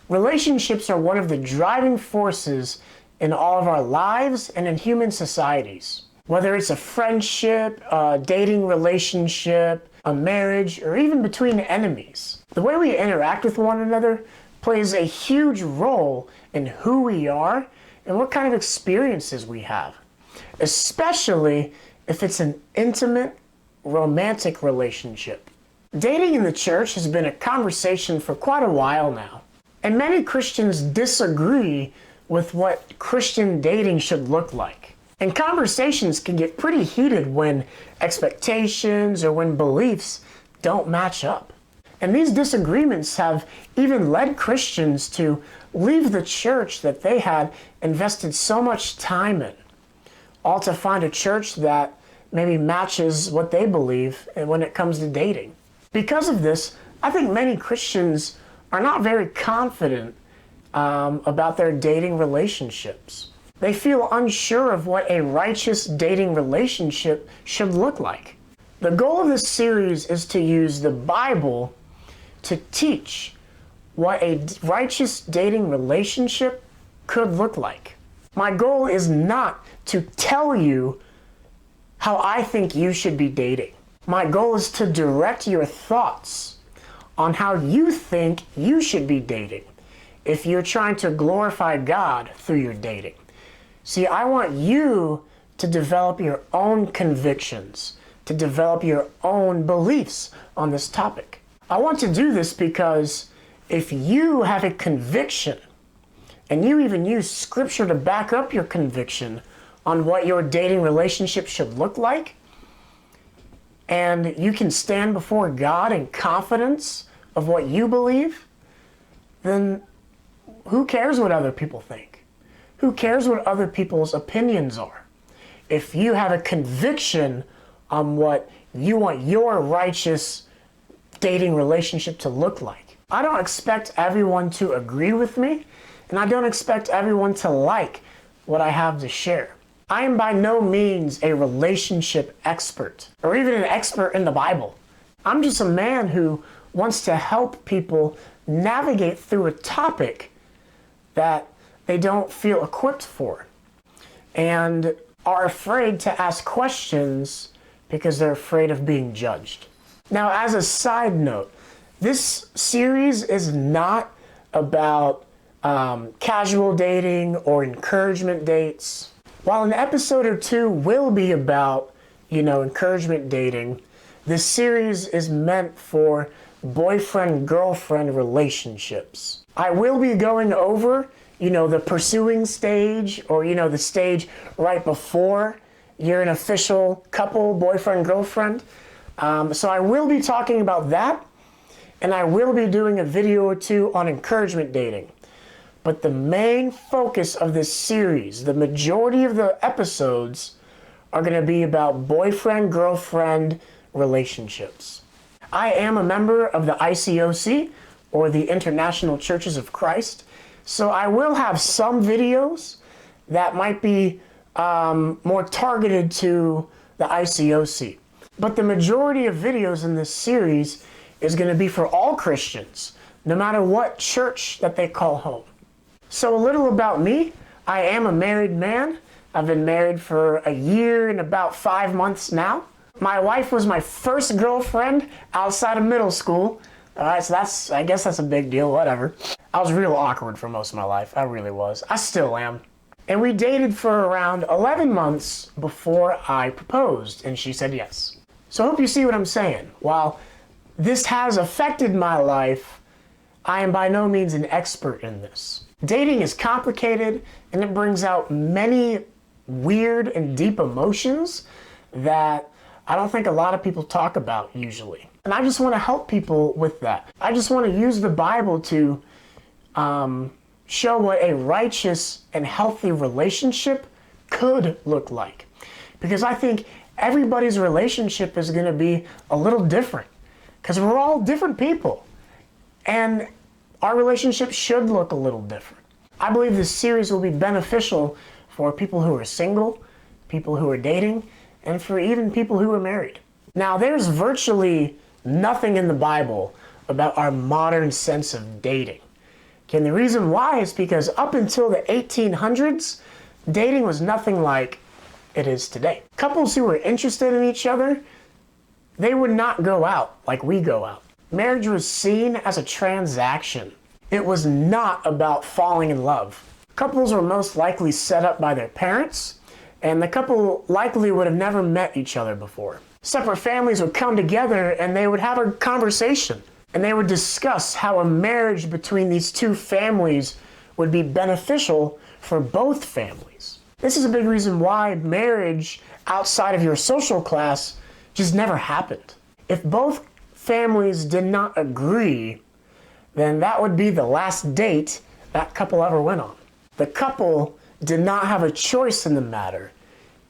Relationships are one of the driving forces in all of our lives and in human societies. Whether it's a friendship, a dating relationship, a marriage, or even between enemies. The way we interact with one another plays a huge role in who we are and what kind of experiences we have, especially if it's an intimate, romantic relationship. Dating in the church has been a conversation for quite a while now, and many Christians disagree with what Christian dating should look like. And conversations can get pretty heated when expectations or when beliefs don't match up. And these disagreements have even led Christians to leave the church that they had invested so much time in, all to find a church that maybe matches what they believe when it comes to dating. Because of this, I think many Christians are not very confident about their dating relationships. They feel unsure of what a righteous dating relationship should look like. The goal of this series is to use the Bible to teach what a righteous dating relationship could look like. My goal is not to tell you how I think you should be dating. My goal is to direct your thoughts on how you think you should be dating if you're trying to glorify God through your dating. See, I want you to develop your own convictions, to develop your own beliefs on this topic. I want to do this because if you have a conviction, and you even use scripture to back up your conviction on what your dating relationship should look like, and you can stand before God in confidence of what you believe, then who cares what other people think? Who cares what other people's opinions are? If you have a conviction on what you want your righteous dating relationship to look like. I don't expect everyone to agree with me, and I don't expect everyone to like what I have to share. I am by no means a relationship expert, or even an expert in the Bible. I'm just a man who wants to help people navigate through a topic that they don't feel equipped for and are afraid to ask questions because they're afraid of being judged. Now, as a side note, this series is not about casual dating or encouragement dates. While an episode or two will be about, encouragement dating, this series is meant for boyfriend-girlfriend relationships. I will be going over, the pursuing stage or, the stage right before you're an official couple, boyfriend-girlfriend. So I will be talking about that, and I will be doing a video or two on encouragement dating. But the main focus of this series, the majority of the episodes, are going to be about boyfriend-girlfriend relationships. I am a member of the ICOC, or the International Churches of Christ, so I will have some videos that might be more targeted to the ICOC. But the majority of videos in this series is going to be for all Christians, no matter what church that they call home. So a little about me. I am a married man. I've been married for a year and about 5 months now. My wife was my first girlfriend outside of middle school. So I guess that's a big deal, whatever. I was real awkward for most of my life. I really was. I still am. And we dated for around 11 months before I proposed, and she said yes. So I hope you see what I'm saying. While this has affected my life, I am by no means an expert in this. Dating is complicated, and it brings out many weird and deep emotions that I don't think a lot of people talk about usually. And I just want to help people with that. I just want to use the Bible to show what a righteous and healthy relationship could look like. Because I think everybody's relationship is going to be a little different. Because we're all different people. And our relationship should look a little different. I believe this series will be beneficial for people who are single, people who are dating, and for even people who are married. Now, there's virtually nothing in the Bible about our modern sense of dating. And the reason why is because up until the 1800s, dating was nothing like it is today. Couples who were interested in each other, they would not go out like we go out. Marriage was seen as a transaction. It was not about falling in love. Couples were most likely set up by their parents, and the couple likely would have never met each other before. Separate families would come together and they would have a conversation, and they would discuss how a marriage between these two families would be beneficial for both families. This is a big reason why marriage outside of your social class just never happened. If both families did not agree, then that would be the last date that couple ever went on. The couple did not have a choice in the matter.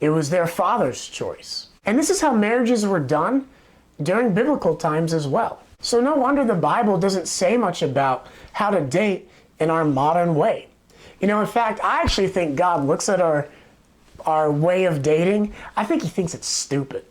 It was their father's choice. And this is how marriages were done during biblical times as well. So no wonder the Bible doesn't say much about how to date in our modern way. You know, in fact, I actually think God looks at our way of dating. I think he thinks it's stupid.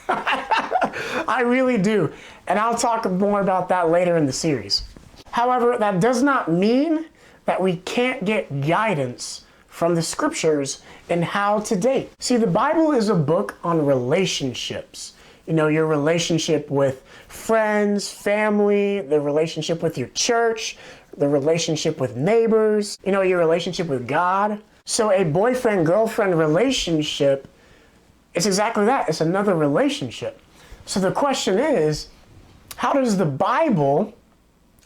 I really do. And I'll talk more about that later in the series. However, that does not mean that we can't get guidance from the scriptures in how to date. See, the Bible is a book on relationships. You know, your relationship with friends, family, the relationship with your church, the relationship with neighbors, you know, your relationship with God. So a boyfriend-girlfriend relationship, it's exactly that. It's another relationship. So the question is, how does the Bible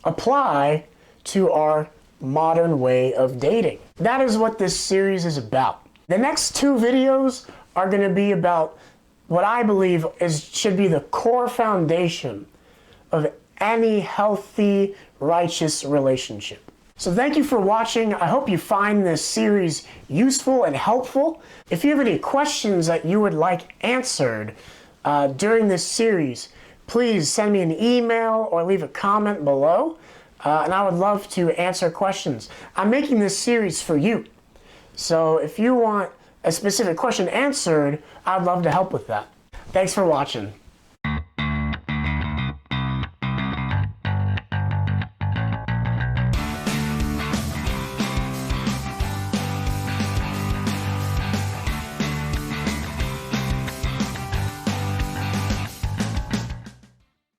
apply to our modern way of dating? That is what this series is about. The next two videos are going to be about what I believe should be the core foundation of any healthy, righteous relationship. So thank you for watching. I hope you find this series useful and helpful. If you have any questions that you would like answered during this series, please send me an email or leave a comment below, and I would love to answer questions. I'm making this series for you. So if you want a specific question answered, I'd love to help with that. Thanks for watching.